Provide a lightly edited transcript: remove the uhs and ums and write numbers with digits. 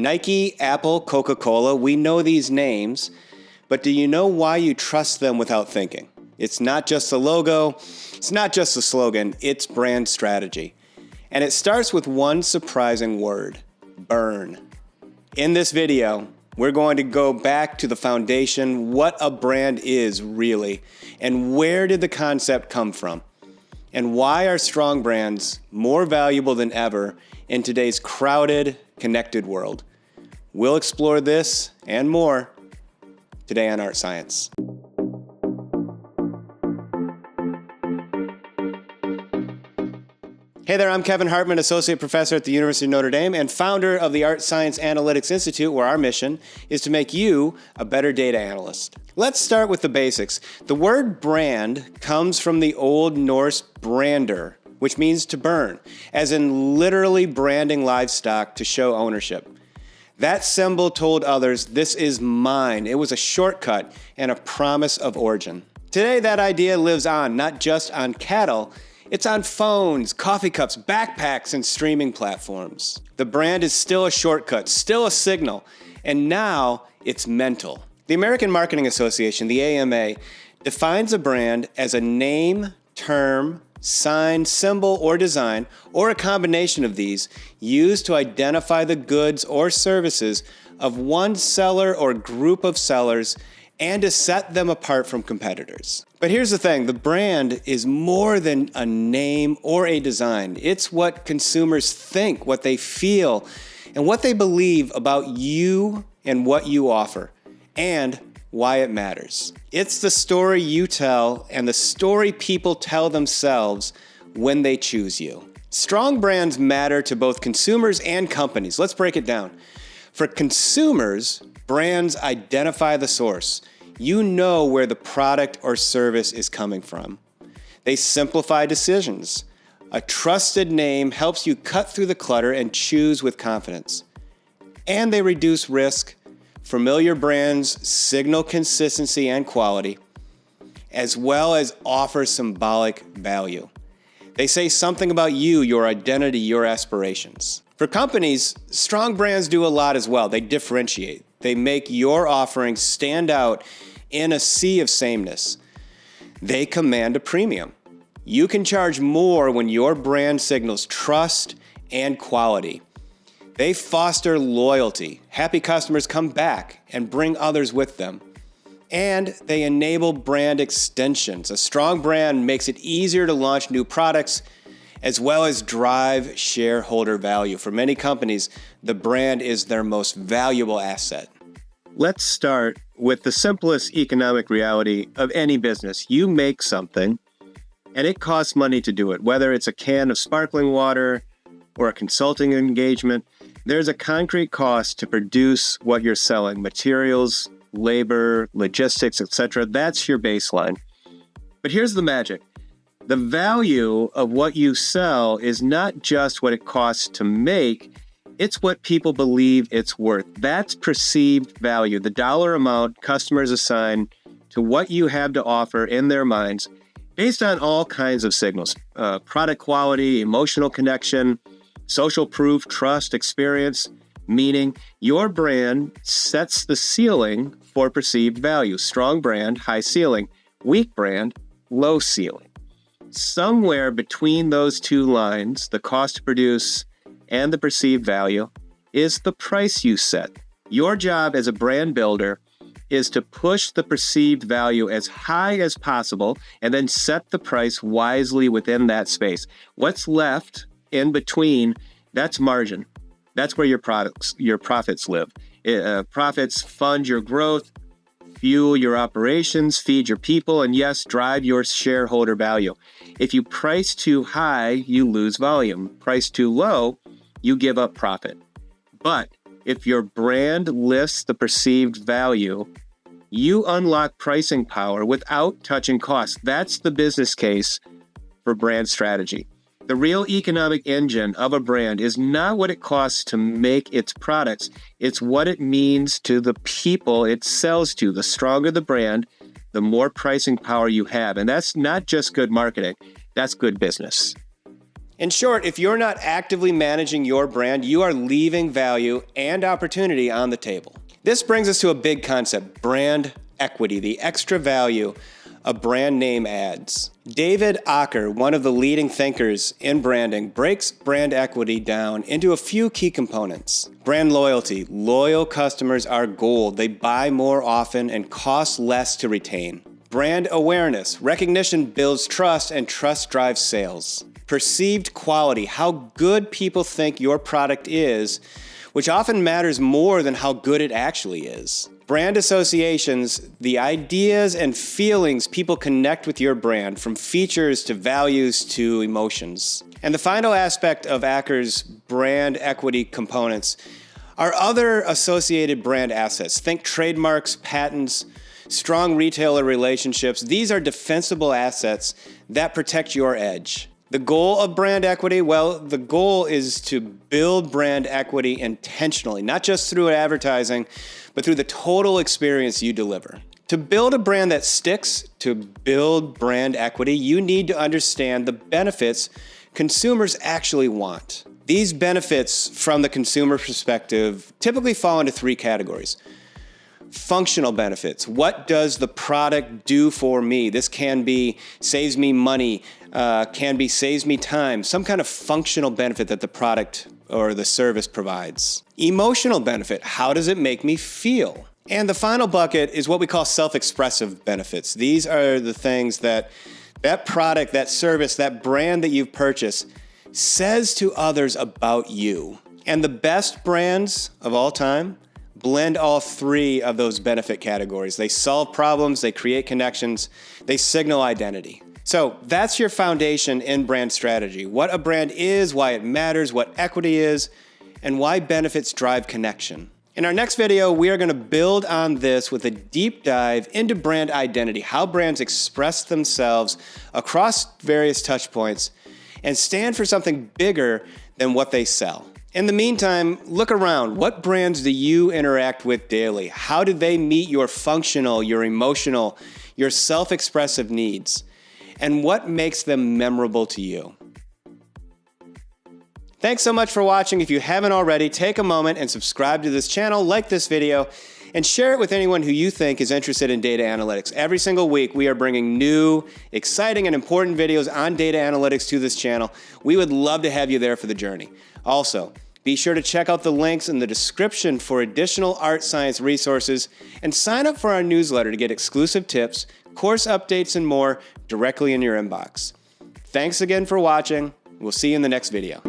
Nike, Apple, Coca-Cola, we know these names, but do you know why you trust them without thinking? It's not just the logo, it's not just the slogan, it's brand strategy. And it starts with one surprising word, burn. In this video, we're going to go back to the foundation, what a brand is really, and where did the concept come from, and why are strong brands more valuable than ever in today's crowded, connected world. We'll explore this and more today on Art+Science. Hey there, I'm Kevin Hartman, Associate Professor at the University of Notre Dame and founder of the Art+Science Analytics Institute, where our mission is to make you a better data analyst. Let's start with the basics. The word brand comes from the Old Norse brander, which means to burn, as in literally branding livestock to show ownership. That symbol told others, this is mine. It was a shortcut and a promise of origin. Today, that idea lives on, not just on cattle, it's on phones, coffee cups, backpacks, and streaming platforms. The brand is still a shortcut, still a signal, and now it's mental. The American Marketing Association, the AMA, defines a brand as a name, term, sign, symbol, or design, or a combination of these, used to identify the goods or services of one seller or group of sellers and to set them apart from competitors. But here's the thing, the brand is more than a name or a design. It's what consumers think, what they feel, and what they believe about you and what you offer, and why it matters. It's the story you tell and the story people tell themselves when they choose you. Strong brands matter to both consumers and companies. Let's break it down. For consumers, brands identify the source. You know where the product or service is coming from. They simplify decisions. A trusted name helps you cut through the clutter and choose with confidence. And they reduce risk. Familiar brands signal consistency and quality, as well as offer symbolic value. They say something about you, your identity, your aspirations. For companies, strong brands do a lot as well. They differentiate. They make your offering stand out in a sea of sameness. They command a premium. You can charge more when your brand signals trust and quality. They foster loyalty. Happy customers come back and bring others with them. And they enable brand extensions. A strong brand makes it easier to launch new products as well as drive shareholder value. For many companies, the brand is their most valuable asset. Let's start with the simplest economic reality of any business. You make something, and it costs money to do it. Whether it's a can of sparkling water or a consulting engagement, there's a concrete cost to produce what you're selling. Materials, labor, logistics, etc. That's your baseline. But here's the magic. The value of what you sell is not just what it costs to make, it's what people believe it's worth. That's perceived value, the dollar amount customers assign to what you have to offer in their minds based on all kinds of signals. Product quality, emotional connection, social proof, trust, experience, meaning. Your brand sets the ceiling for perceived value. Strong brand, high ceiling. Weak brand, low ceiling. Somewhere between those two lines, the cost to produce and the perceived value, is the price you set. Your job as a brand builder is to push the perceived value as high as possible and then set the price wisely within that space. What's left in between, that's margin. That's where your profits live. Profits fund your growth, fuel your operations, feed your people, and yes, drive your shareholder value. If you price too high, you lose volume. Price too low, you give up profit. But if your brand lifts the perceived value, you unlock pricing power without touching costs. That's the business case for brand strategy. The real economic engine of a brand is not what it costs to make its products. It's what it means to the people it sells to. The stronger the brand, the more pricing power you have. And that's not just good marketing, that's good business. In short, if you're not actively managing your brand, you are leaving value and opportunity on the table. This brings us to a big concept, brand equity, the extra value a brand name adds. David Aaker, one of the leading thinkers in branding, breaks brand equity down into a few key components. Brand loyalty. Loyal customers are gold. They buy more often and cost less to retain. Brand awareness. Recognition builds trust, and trust drives sales. Perceived quality. How good people think your product is, which often matters more than how good it actually is. Brand associations, the ideas and feelings people connect with your brand, from features to values to emotions. And the final aspect of Aaker's brand equity components are other associated brand assets. Think trademarks, patents, strong retailer relationships. These are defensible assets that protect your edge. The goal of brand equity, well, the goal is to build brand equity intentionally, not just through advertising, but through the total experience you deliver. To build a brand that sticks, to build brand equity, you need to understand the benefits consumers actually want. These benefits from the consumer perspective typically fall into three categories. Functional benefits. What does the product do for me? This can be saves me money, can be saves me time, some kind of functional benefit that the product or the service provides. Emotional benefit. How does it make me feel? And the final bucket is what we call self-expressive benefits. These are the things that product, that service, that brand that you've purchased says to others about you. And the best brands of all time blend all three of those benefit categories. They solve problems, they create connections, they signal identity. So that's your foundation in brand strategy. What a brand is, why it matters, what equity is, and why benefits drive connection. In our next video, we are going to build on this with a deep dive into brand identity, how brands express themselves across various touch points and stand for something bigger than what they sell. In the meantime, look around. What brands do you interact with daily? How do they meet your functional, your emotional, your self-expressive needs? And what makes them memorable to you? Thanks so much for watching. If you haven't already, take a moment and subscribe to this channel, like this video, and share it with anyone who you think is interested in data analytics. Every single week, we are bringing new, exciting, and important videos on data analytics to this channel. We would love to have you there for the journey. Also, be sure to check out the links in the description for additional Art+Science resources and sign up for our newsletter to get exclusive tips, course updates, and more directly in your inbox. Thanks again for watching. We'll see you in the next video.